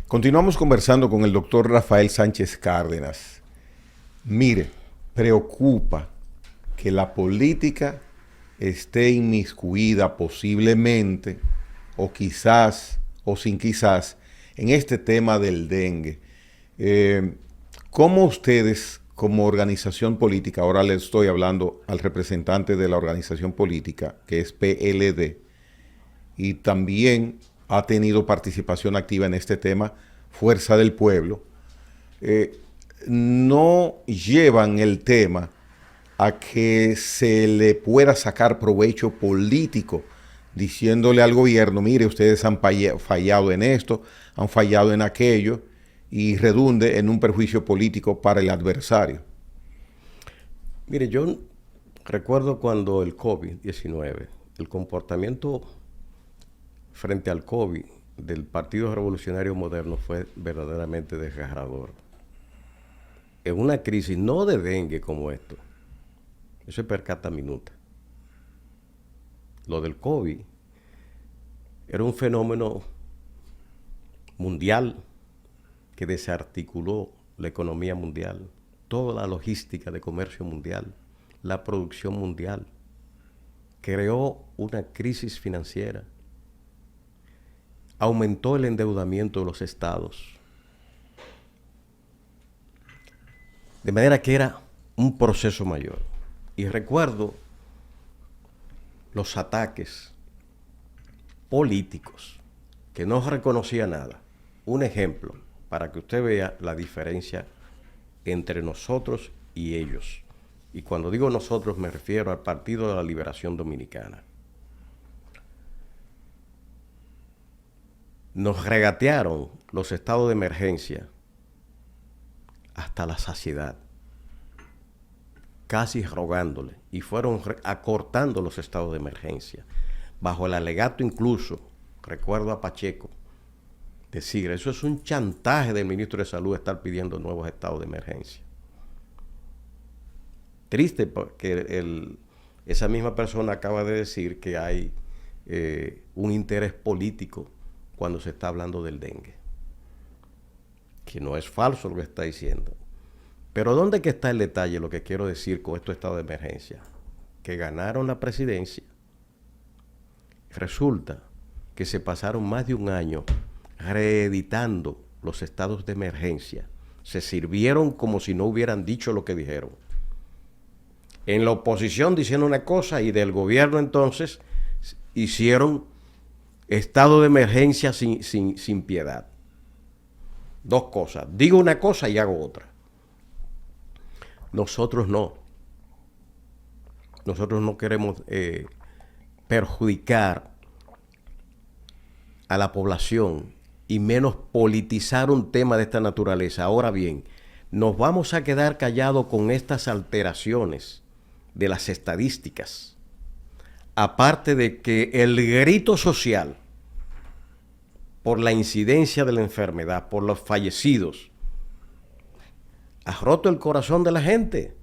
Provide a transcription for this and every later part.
Continuamos conversando con el doctor Rafael Sánchez Cárdenas. Mire, preocupa que la política esté inmiscuida posiblemente, o quizás, o sin quizás, en este tema del dengue. ¿Cómo ustedes, como organización política, ahora le estoy hablando al representante de la organización política, que es PLD, y también ha tenido participación activa en este tema, Fuerza del Pueblo, no llevan el tema a que se le pueda sacar provecho político, diciéndole al gobierno, mire, ustedes han fallado en esto, han fallado en aquello, y redunde en un perjuicio político para el adversario? Mire, yo recuerdo cuando el COVID-19, el comportamiento frente al COVID del Partido Revolucionario Moderno fue verdaderamente desgarrador. En una crisis no de dengue como esto, eso es per cata minuta. Lo del COVID era un fenómeno mundial que desarticuló la economía mundial, toda la logística de comercio mundial, la producción mundial. Creó una crisis financiera. Aumentó el endeudamiento de los estados. De manera que era un proceso mayor. Y recuerdo los ataques políticos que no reconocía nada. Un ejemplo para que usted vea la diferencia entre nosotros y ellos. Y cuando digo nosotros me refiero al Partido de la Liberación Dominicana. Nos regatearon los estados de emergencia hasta la saciedad, casi rogándole, y fueron acortando los estados de emergencia, bajo el alegato incluso, recuerdo a Pacheco, decir, eso es un chantaje del ministro de Salud estar pidiendo nuevos estados de emergencia. Triste porque esa misma persona acaba de decir que hay un interés político cuando se está hablando del dengue. Que no es falso lo que está diciendo. Pero ¿dónde que está el detalle, lo que quiero decir con estos estados de emergencia? Que ganaron la presidencia. Resulta que se pasaron más de un año reeditando los estados de emergencia. Se sirvieron como si no hubieran dicho lo que dijeron. En la oposición diciendo una cosa y del gobierno entonces hicieron estado de emergencia sin piedad. Dos cosas. Digo una cosa y hago otra. Nosotros no. Nosotros no queremos perjudicar a la población y menos politizar un tema de esta naturaleza. Ahora bien, nos vamos a quedar callados con estas alteraciones de las estadísticas. Aparte de que el grito social por la incidencia de la enfermedad, por los fallecidos, ha roto el corazón de la gente.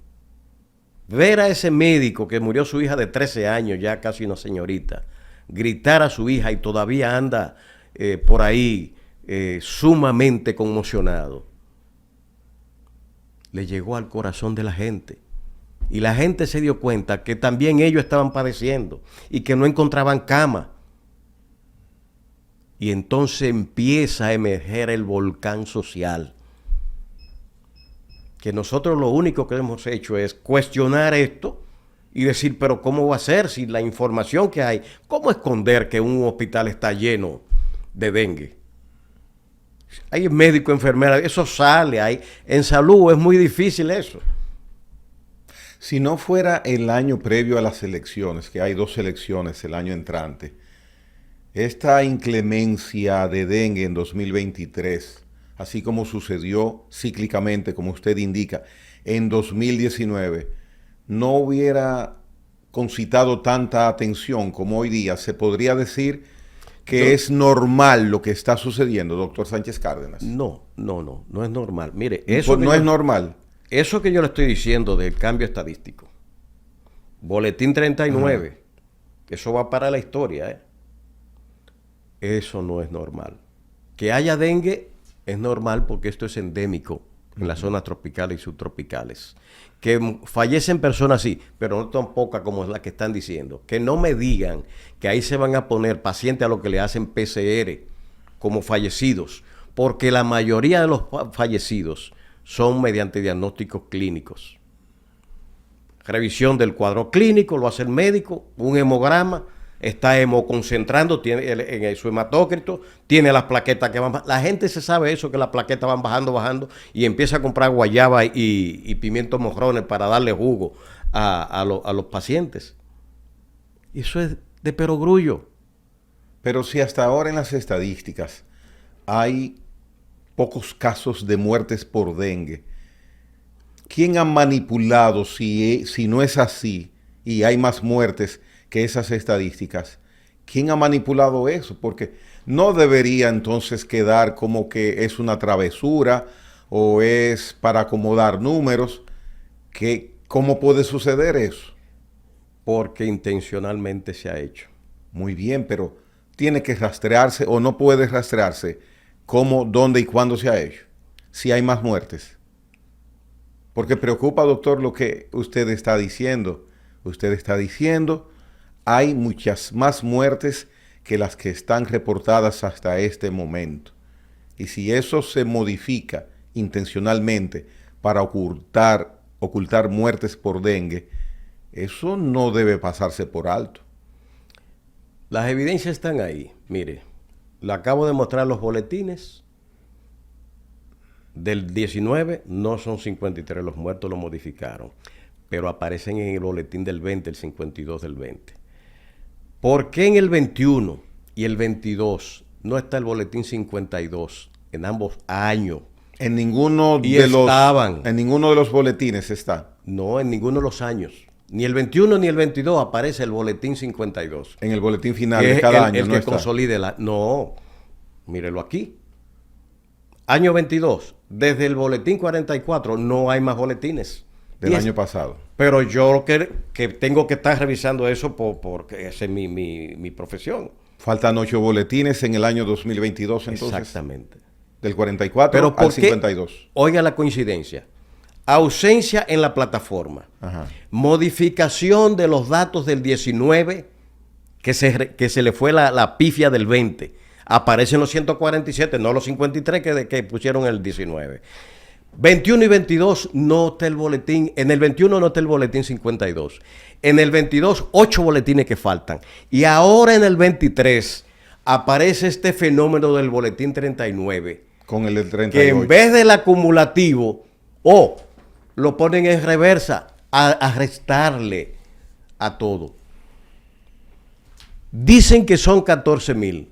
Ver a ese médico que murió su hija de 13 años, ya casi una señorita, gritar a su hija y todavía anda por ahí sumamente conmocionado, le llegó al corazón de la gente. Y la gente se dio cuenta que también ellos estaban padeciendo y que no encontraban cama. Y entonces empieza a emerger el volcán social. Que nosotros lo único que hemos hecho es cuestionar esto y decir, pero ¿cómo va a ser si la información que hay? ¿Cómo esconder que un hospital está lleno de dengue? Hay médico, enfermera, eso sale. En salud es muy difícil eso. Si no fuera el año previo a las elecciones, que hay 2 elecciones el año entrante, esta inclemencia de dengue en 2023, así como sucedió cíclicamente, como usted indica, en 2019, no hubiera concitado tanta atención como hoy día. Se podría decir que es normal lo que está sucediendo, doctor Sánchez Cárdenas. No es normal. Mire, eso no es normal. Eso que yo le estoy diciendo del cambio estadístico, Boletín 39, eso va para la historia, Eso no es normal. Que haya dengue Es normal porque esto es endémico en las zonas tropicales y subtropicales. Que fallecen personas sí, pero no tan pocas como las que están diciendo. Que no me digan que ahí se van a poner pacientes a los que le hacen PCR como fallecidos, porque la mayoría de los fallecidos son mediante diagnósticos clínicos. Revisión del cuadro clínico, lo hace el médico, un hemograma, está hemoconcentrando, tiene en su hematócrito, tiene las plaquetas que van bajando. La gente se sabe eso, que las plaquetas van bajando, y empieza a comprar guayaba y pimientos morrones para darle jugo a los pacientes. Y eso es de perogrullo. Pero si hasta ahora en las estadísticas hay pocos casos de muertes por dengue, ¿quién ha manipulado si no es así y hay más muertes que esas estadísticas? ¿Quién ha manipulado eso? Porque no debería entonces quedar como que es una travesura o es para acomodar números. ¿Cómo puede suceder eso? Porque intencionalmente se ha hecho. Muy bien, pero tiene que rastrearse o no puede rastrearse cómo, dónde y cuándo se ha hecho, si hay más muertes. Porque preocupa, doctor, lo que usted está diciendo. Usted está diciendo hay muchas más muertes que las que están reportadas hasta este momento. Y si eso se modifica intencionalmente para ocultar muertes por dengue, eso no debe pasarse por alto. Las evidencias están ahí. Mire, le acabo de mostrar los boletines. Del 19 no son 53 los muertos, lo modificaron. Pero aparecen en el boletín del 20, el 52 del 20. ¿Por qué en el 21 y el 22 no está el boletín 52 en ambos años? En ninguno en ninguno de los boletines está. No, en ninguno de los años. Ni el 21 ni el 22 aparece el boletín 52. En el boletín final de cada año el que consolide la... No, mírelo aquí. Año 22, desde el boletín 44 no hay más boletines. Del año pasado. Pero yo que tengo que estar revisando eso porque esa es mi profesión. Faltan 8 boletines en el año 2022 entonces. Exactamente. Del 44 al 52. Oiga la coincidencia. Ausencia en la plataforma. Ajá. Modificación de los datos del 19, que se le fue la pifia del 20. Aparecen los 147, no los 53 que pusieron el 19. 21 y 22 no está el boletín. En el 21 no está el boletín 52. En el 22, 8 boletines que faltan. Y ahora en el 23 aparece este fenómeno del boletín 39. Con el del 38. Que en vez del acumulativo, lo ponen en reversa a restarle a todo. Dicen que son 14,000.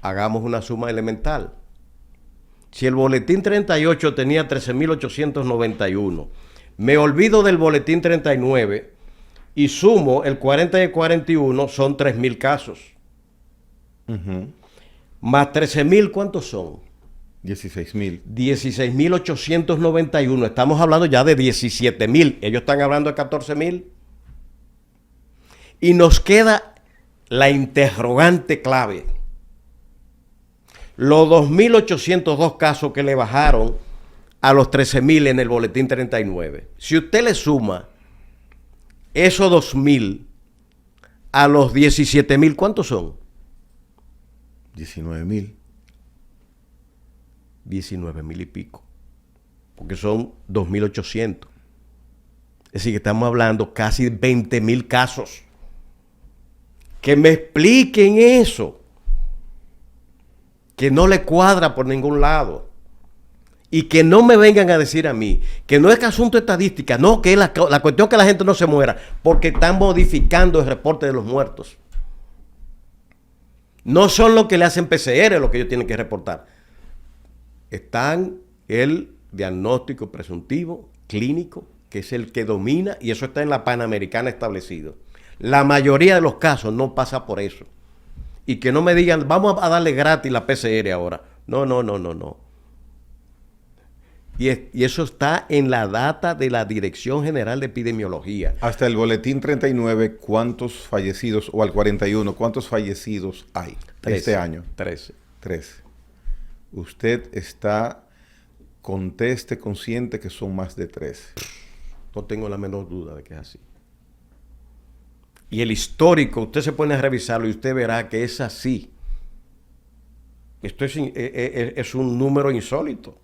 Hagamos una suma elemental. Si el boletín 38 tenía 13,891, me olvido del boletín 39 y sumo el 40 y el 41, son 3,000 casos. Más 13,000, ¿cuántos son? 16,000. 16,891. Estamos hablando ya de 17,000. Ellos están hablando de 14,000. Y nos queda la interrogante clave. Los 2,802 casos que le bajaron a los 13,000 en el boletín 39. Si usted le suma esos 2,000 a los 17,000, ¿cuántos son? 19,000. 19,000 y pico. Porque son 2,800. Es decir, que estamos hablando casi 20,000 casos. Que me expliquen eso. Que no le cuadra por ningún lado. Y que no me vengan a decir a mí que no es que asunto estadística, no, que es la cuestión que la gente no se muera, porque están modificando el reporte de los muertos. No son los que le hacen PCR lo que ellos tienen que reportar. Están el diagnóstico presuntivo, clínico, que es el que domina, y eso está en la Panamericana establecido. La mayoría de los casos no pasa por eso. Y que no me digan, vamos a darle gratis la PCR ahora. No. Y eso está en la data de la Dirección General de Epidemiología. Hasta el boletín 39, ¿cuántos fallecidos? O al 41, ¿cuántos fallecidos hay 13, este año? 13. usted está conteste consciente que son más de 13. No tengo la menor duda de que es así. Y el histórico, usted se pone a revisarlo y usted verá que es así. Esto es un número insólito.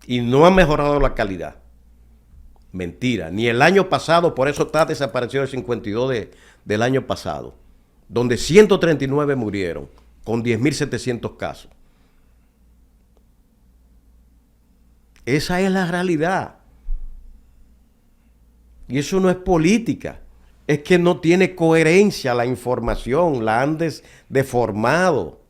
Y no ha mejorado la calidad. Mentira. Ni el año pasado, por eso está desaparecido el 52 del año pasado, donde 139 murieron con 10.700 casos. Esa es la realidad. Y eso no es política. Es que no tiene coherencia la información, la han deformado.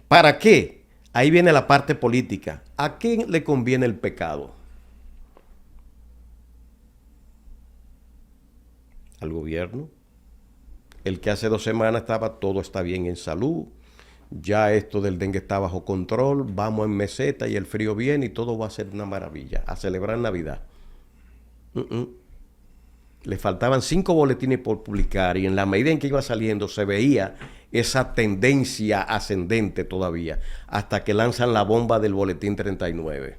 ¿Para qué? Ahí viene la parte política. ¿A quién le conviene el pecado? Al gobierno. El que hace 2 semanas estaba, todo está bien en salud. Ya esto del dengue está bajo control. Vamos en meseta y el frío viene y todo va a ser una maravilla. A celebrar Navidad. Le faltaban 5 boletines por publicar y en la medida en que iba saliendo se veía esa tendencia ascendente todavía hasta que lanzan la bomba del boletín 39.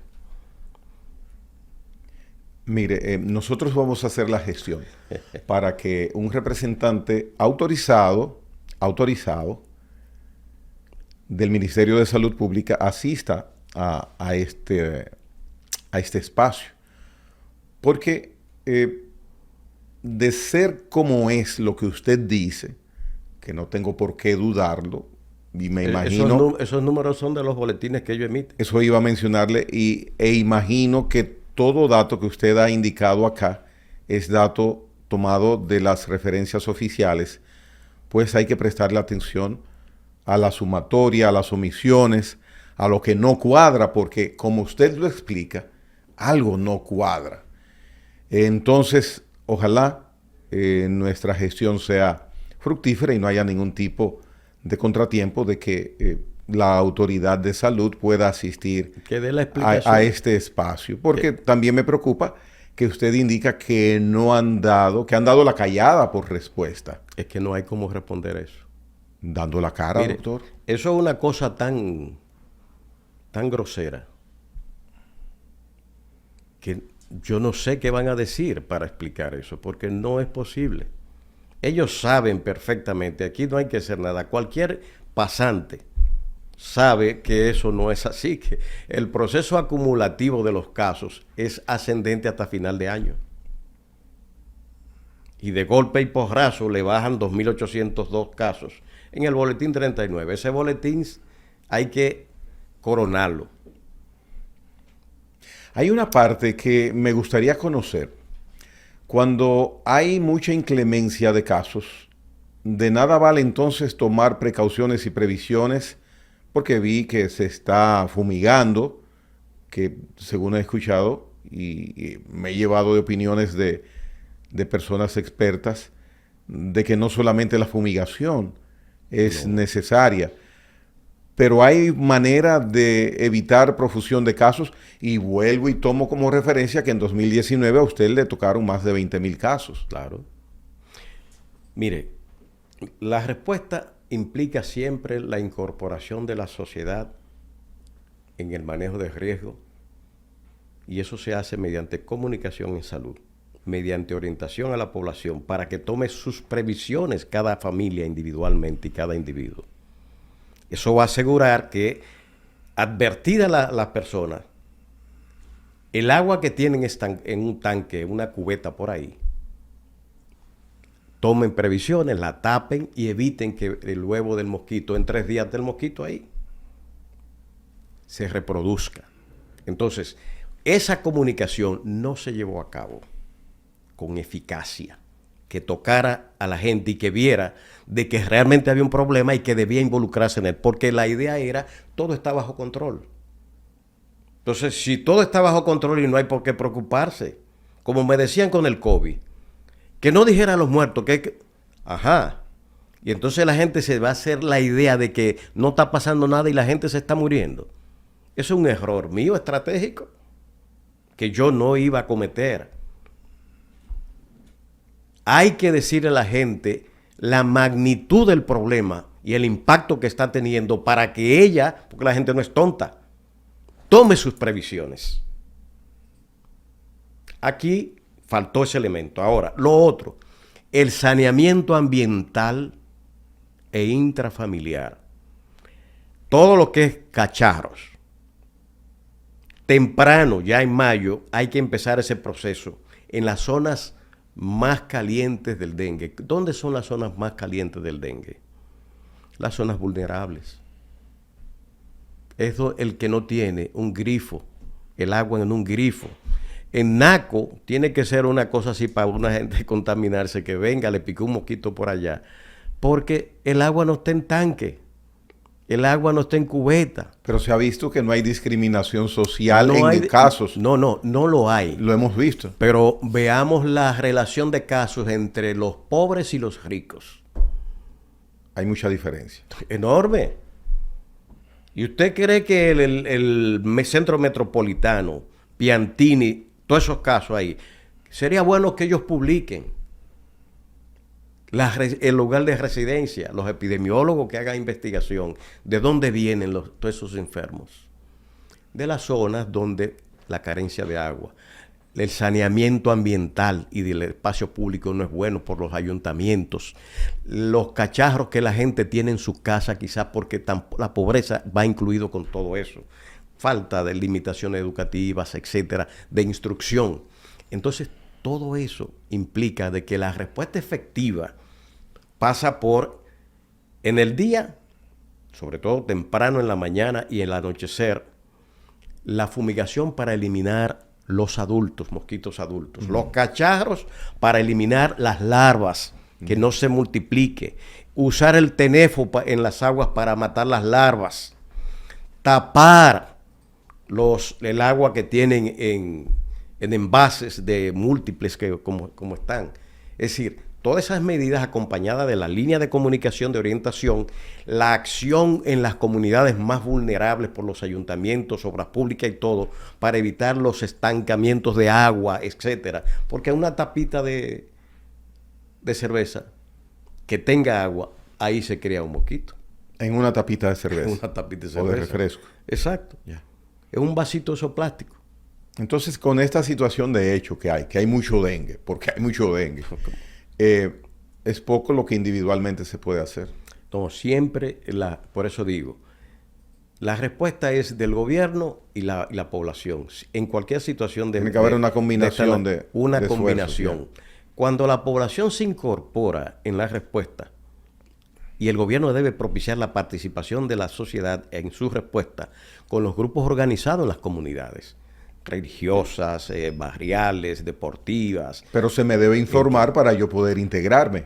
Mire, nosotros vamos a hacer la gestión para que un representante autorizado del Ministerio de Salud Pública asista a este espacio. Porque de ser como es lo que usted dice, que no tengo por qué dudarlo, y me imagino... Esos números son de los boletines que ellos emiten. Eso iba a mencionarle, e imagino que todo dato que usted ha indicado acá es dato tomado de las referencias oficiales, pues hay que prestarle atención a la sumatoria, a las omisiones, a lo que no cuadra, porque como usted lo explica, algo no cuadra. Entonces, ojalá nuestra gestión sea fructífera y no haya ningún tipo de contratiempo de que la autoridad de salud pueda asistir que dé la explicación a este espacio. Porque también me preocupa que usted indica que no han dado, que han dado la callada por respuesta. Es que no hay cómo responder eso. Dando la cara, Mire, doctor. Eso es una cosa tan grosera que yo no sé qué van a decir para explicar eso, porque no es posible. Ellos saben perfectamente, aquí no hay que hacer nada. Cualquier pasante sabe que eso no es así, que el proceso acumulativo de los casos es ascendente hasta final de año. Y de golpe y porrazo le bajan 2.802 casos en el boletín 39. Ese boletín hay que coronarlo. Hay una parte que me gustaría conocer. Cuando hay mucha inclemencia de casos, de nada vale entonces tomar precauciones y previsiones, porque vi que se está fumigando, que según he escuchado y me he llevado de opiniones de personas expertas, de que no solamente la fumigación es necesaria, pero hay manera de evitar profusión de casos, y vuelvo y tomo como referencia que en 2019 a usted le tocaron más de 20,000 casos. Claro. Mire, la respuesta implica siempre la incorporación de la sociedad en el manejo de riesgo, y eso se hace mediante comunicación en salud, mediante orientación a la población para que tome sus previsiones cada familia individualmente y cada individuo. Eso va a asegurar que, advertida las personas, el agua que tienen en un tanque, una cubeta por ahí, tomen previsiones, la tapen y eviten que el huevo del mosquito, en 3 días del mosquito ahí, se reproduzca. Entonces, esa comunicación no se llevó a cabo con eficacia, que tocara a la gente y que viera de que realmente había un problema y que debía involucrarse en él, porque la idea era, todo está bajo control. Entonces, si todo está bajo control y no hay por qué preocuparse, como me decían con el COVID, que no dijera a los muertos ajá, y entonces la gente se va a hacer la idea de que no está pasando nada y la gente se está muriendo. Eso es un error mío estratégico que yo no iba a cometer. Hay que decirle a la gente la magnitud del problema y el impacto que está teniendo para que ella, porque la gente no es tonta, tome sus previsiones. Aquí faltó ese elemento. Ahora, lo otro, el saneamiento ambiental e intrafamiliar. Todo lo que es cacharros. Temprano, ya en mayo, hay que empezar ese proceso en las zonas más calientes del dengue. ¿Dónde son las zonas más calientes del dengue? Las zonas vulnerables. Eso el que no tiene un grifo, el agua en un grifo. En Naco tiene que ser una cosa así para una gente contaminarse, que venga, le picó un mosquito por allá, porque el agua no está en tanque, el agua no está en cubeta. Pero se ha visto que no hay discriminación social No en casos. No lo hay. Lo hemos visto. Pero veamos la relación de casos entre los pobres y los ricos. Hay mucha diferencia. Enorme. ¿Y usted cree que el centro metropolitano, Piantini, todos esos casos ahí, sería bueno que ellos publiquen el lugar de residencia, los epidemiólogos que hagan investigación, de dónde vienen todos esos enfermos? De las zonas donde la carencia de agua, el saneamiento ambiental y del espacio público no es bueno por los ayuntamientos, los cacharros que la gente tiene en su casa, quizás porque la pobreza va incluido con todo eso, falta de limitaciones educativas, etcétera, de instrucción. Entonces, todo eso implica de que la respuesta efectiva pasa por, en el día, sobre todo temprano en la mañana y en el anochecer, la fumigación para eliminar los adultos, mosquitos adultos, los cacharros para eliminar las larvas, que no se multiplique, usar el tenefo en las aguas para matar las larvas, tapar el agua que tienen en envases de múltiples como están. Es decir, todas esas medidas acompañadas de la línea de comunicación de orientación, la acción en las comunidades más vulnerables por los ayuntamientos, obras públicas y todo, para evitar los estancamientos de agua, etcétera. Porque una tapita de cerveza que tenga agua, ahí se crea un mosquito. En una tapita de cerveza. En una tapita de cerveza. O de refresco. Exacto. Yeah. Es un vasito de esos plásticos. Entonces, con esta situación de hecho que hay mucho dengue, porque hay mucho dengue, es poco lo que individualmente se puede hacer. No, siempre, por eso digo, la respuesta es del gobierno y la población. En cualquier situación tiene que haber una combinación una de combinación. esfuerzos. Cuando la población se incorpora en la respuesta, y el gobierno debe propiciar la participación de la sociedad en su respuesta con los grupos organizados en las comunidades, religiosas, barriales, deportivas. Pero se me debe informar para yo poder integrarme.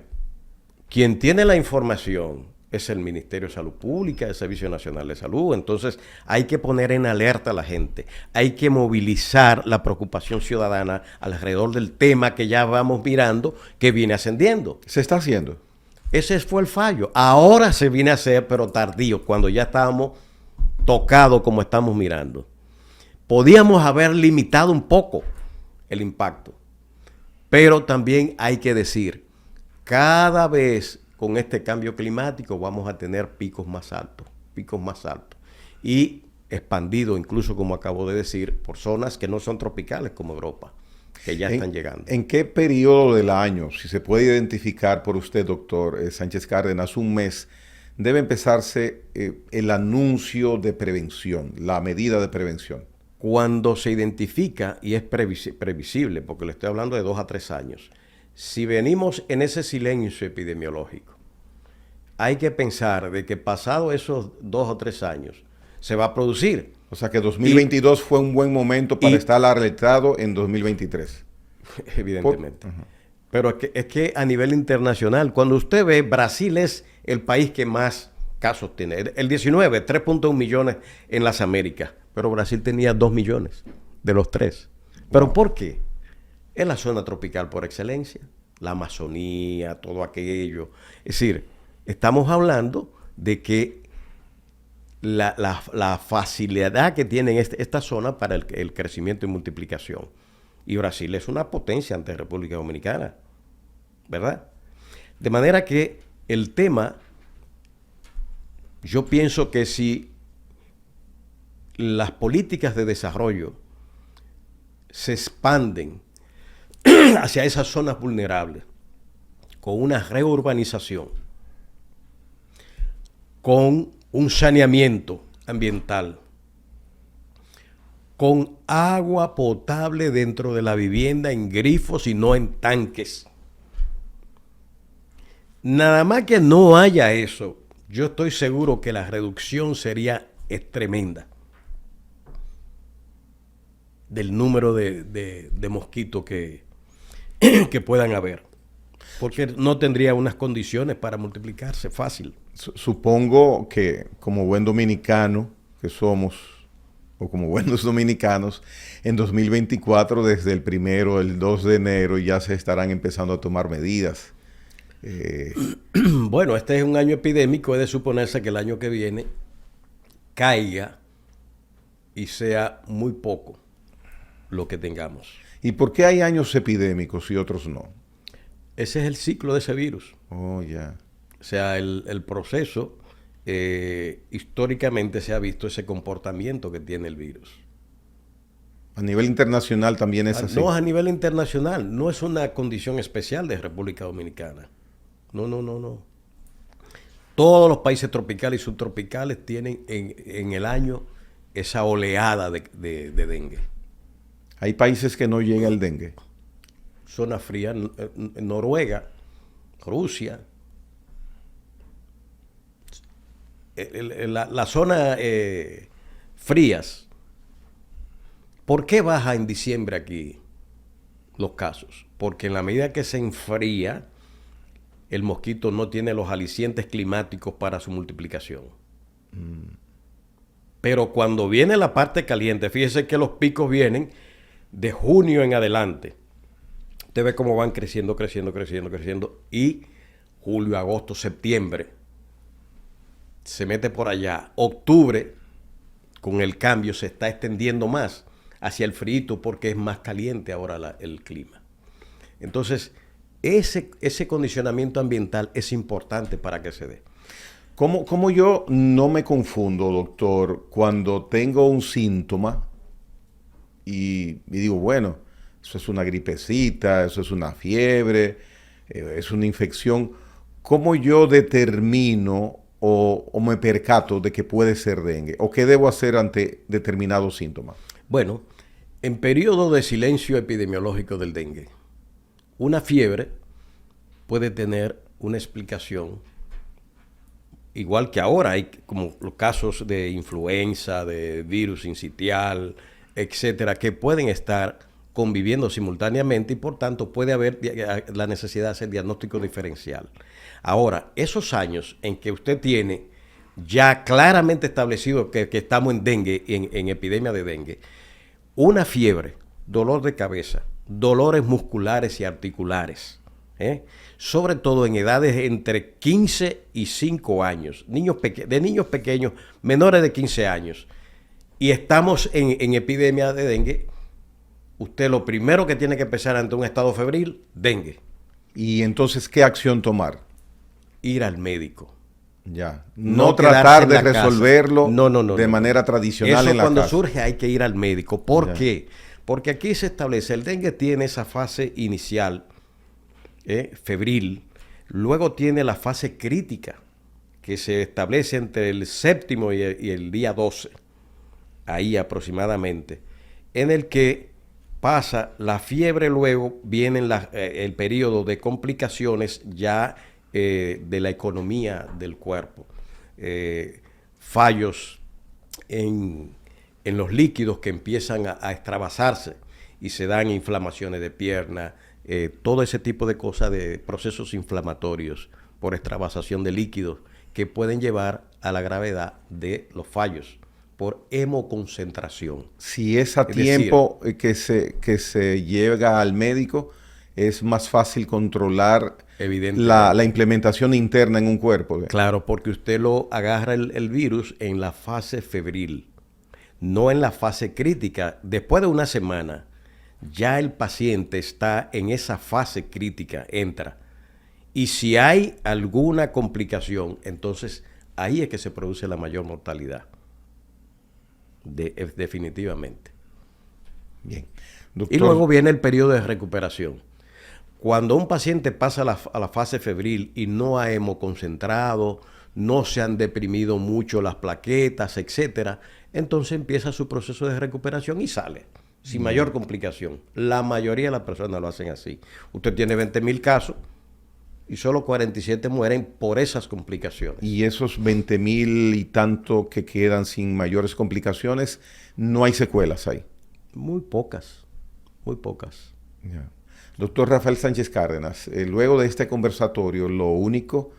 Quien tiene la información es el Ministerio de Salud Pública, el Servicio Nacional de Salud. Entonces hay que poner en alerta a la gente, hay que movilizar la preocupación ciudadana alrededor del tema que ya vamos mirando, que viene ascendiendo. ¿Se está haciendo? Ese fue el fallo. Ahora se viene a hacer, pero tardío, cuando ya estábamos tocados como estamos mirando. Podíamos haber limitado un poco el impacto, pero también hay que decir, cada vez con este cambio climático vamos a tener picos más altos y expandido incluso, como acabo de decir, por zonas que no son tropicales como Europa, que ya están llegando. ¿En qué periodo del año, si se puede identificar por usted, doctor Sánchez Cárdenas, un mes, debe empezarse el anuncio de prevención, la medida de prevención? Cuando se identifica y es previsible, porque le estoy hablando de 2 a 3 años, si venimos en ese silencio epidemiológico, hay que pensar de que pasado esos 2 o 3 años se va a producir. O sea que 2022 fue un buen momento para estar alertado en 2023. Evidentemente. Pero es que a nivel internacional, cuando usted ve, Brasil es el país que más casos tiene. El 19, 3.1 millones en las Américas. Pero Brasil tenía 2 millones de los 3. ¿Pero por qué? Es la zona tropical por excelencia. La Amazonía, todo aquello. Es decir, estamos hablando de que la facilidad que tienen esta zona para el crecimiento y multiplicación. Y Brasil es una potencia ante República Dominicana, ¿verdad? De manera que el tema Yo pienso que si las políticas de desarrollo se expanden hacia esas zonas vulnerables, con una reurbanización, con un saneamiento ambiental, con agua potable dentro de la vivienda en grifos y no en tanques. Nada más que no haya eso, yo estoy seguro que la reducción sería tremenda del número de mosquitos que puedan haber. Porque no tendría unas condiciones para multiplicarse fácil. Supongo que como buen dominicano que somos, o como buenos dominicanos, en 2024, desde el 1º, el 2 de enero, ya se estarán empezando a tomar medidas. Bueno, este es un año epidémico, es de suponerse que el año que viene caiga y sea muy poco lo que tengamos. ¿Y por qué hay años epidémicos y otros no? Ese es el ciclo de ese virus. Oh, ya. O sea, el proceso, históricamente se ha visto ese comportamiento que tiene el virus. A nivel internacional también es así. No, a nivel internacional, no es una condición especial de República Dominicana. No. Todos los países tropicales y subtropicales tienen en el año esa oleada de dengue. Hay países que no llega el dengue. Zona fría, Noruega, Rusia. La zona frías. ¿Por qué baja en diciembre aquí los casos? Porque en la medida que se enfría, el mosquito no tiene los alicientes climáticos para su multiplicación. Pero cuando viene la parte caliente, fíjese que los picos vienen de junio en adelante. Usted ve cómo van creciendo, y julio, agosto, septiembre se mete por allá. Octubre, con el cambio, se está extendiendo más hacia el frío porque es más caliente ahora el clima. Entonces, ese condicionamiento ambiental es importante para que se dé. ¿Cómo yo no me confundo, doctor, cuando tengo un síntoma y digo, bueno, eso es una gripecita, eso es una fiebre, es una infección? ¿Cómo yo determino o me percato de que puede ser dengue? ¿O qué debo hacer ante determinados síntomas? Bueno, en periodo de silencio epidemiológico del dengue, una fiebre puede tener una explicación, igual que ahora hay como los casos de influenza, de virus sincitial, etcétera, que pueden estar conviviendo simultáneamente y por tanto puede haber la necesidad de hacer diagnóstico diferencial. Ahora, esos años en que usted tiene ya claramente establecido que estamos en dengue, en epidemia de dengue, una fiebre, dolor de cabeza, dolores musculares y articulares, sobre todo en edades entre 15 y 5 años, de niños pequeños, menores de 15 años, y estamos en epidemia de dengue, usted lo primero que tiene que empezar ante un estado febril, dengue. Y entonces, ¿qué acción tomar? Ir al médico. Ya. No tratar de resolverlo de manera tradicional en la casa. Eso cuando surge hay que ir al médico. ¿Por qué? Porque aquí se establece, el dengue tiene esa fase inicial, febril, luego tiene la fase crítica, que se establece entre el 7º y el día 12, ahí aproximadamente, en el que pasa la fiebre, luego viene el periodo de complicaciones ya de la economía del cuerpo, fallos en los líquidos que empiezan a extravasarse y se dan inflamaciones de pierna, todo ese tipo de cosas, de procesos inflamatorios por extravasación de líquidos que pueden llevar a la gravedad de los fallos por hemoconcentración. Si es a tiempo que se llega al médico, es más fácil controlar la implementación interna en un cuerpo. Claro, porque usted lo agarra el virus en la fase febril, no en la fase crítica. Después de una semana, ya el paciente está en esa fase crítica, entra. Y si hay alguna complicación, entonces ahí es que se produce la mayor mortalidad. Definitivamente. Bien. Y Doctor, luego viene el periodo de recuperación. Cuando un paciente pasa a la fase febril y no ha hemoconcentrado, no se han deprimido mucho las plaquetas, etcétera, entonces empieza su proceso de recuperación y sale sin mayor complicación. La mayoría de las personas lo hacen así. Usted tiene 20,000 casos y solo 47 mueren por esas complicaciones. y esos 20,000 y tanto que quedan sin mayores complicaciones, no hay secuelas ahí. Muy pocas, muy pocas. Ya. Doctor Rafael Sánchez Cárdenas, luego de este conversatorio, lo único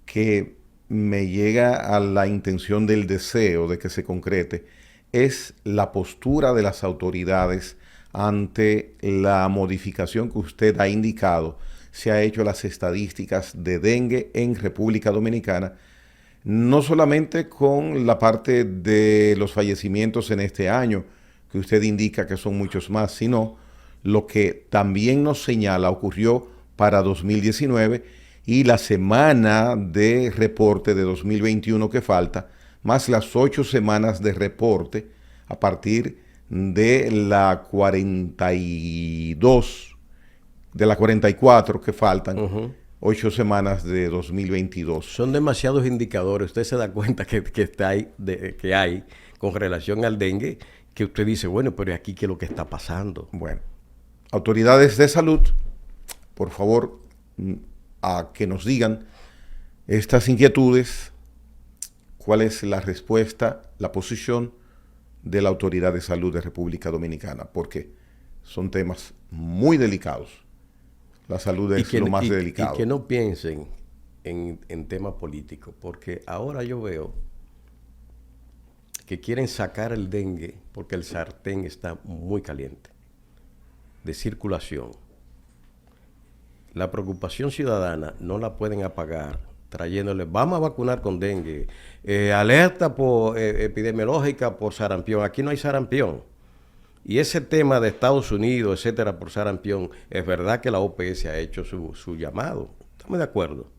que me llega a la intención del deseo de que se concrete es la postura de las autoridades ante la modificación que usted ha indicado se ha hecho las estadísticas de dengue en República Dominicana, no solamente con la parte de los fallecimientos en este año, que usted indica que son muchos más, sino lo que también nos señala ocurrió para 2019 y la semana de reporte de 2021 que falta, más las 8 semanas de reporte a partir de la 42, de la 44 que faltan, 8 semanas de 2022. Son demasiados indicadores. Usted se da cuenta que hay con relación al dengue, que usted dice, bueno, pero aquí ¿qué es lo que está pasando? Bueno, autoridades de salud, por favor, a que nos digan estas inquietudes, cuál es la respuesta, la posición de la Autoridad de Salud de República Dominicana, porque son temas muy delicados. La salud es lo más delicado. Y que no piensen en temas políticos, porque ahora yo veo que quieren sacar el dengue porque el sartén está muy caliente, de circulación. La preocupación ciudadana no la pueden apagar trayéndole, vamos a vacunar con dengue, alerta epidemiológica por sarampión. Aquí no hay sarampión. Y ese tema de Estados Unidos, etcétera, por sarampión, es verdad que la OPS ha hecho su llamado. Estamos de acuerdo.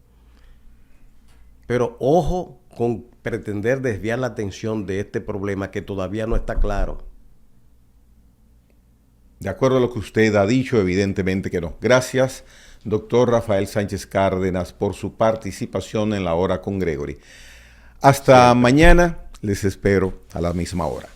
Pero ojo con pretender desviar la atención de este problema que todavía no está claro. De acuerdo a lo que usted ha dicho, evidentemente que no. Gracias, doctor Rafael Sánchez Cárdenas, por su participación en La Hora con Gregory. Hasta mañana, les espero a la misma hora.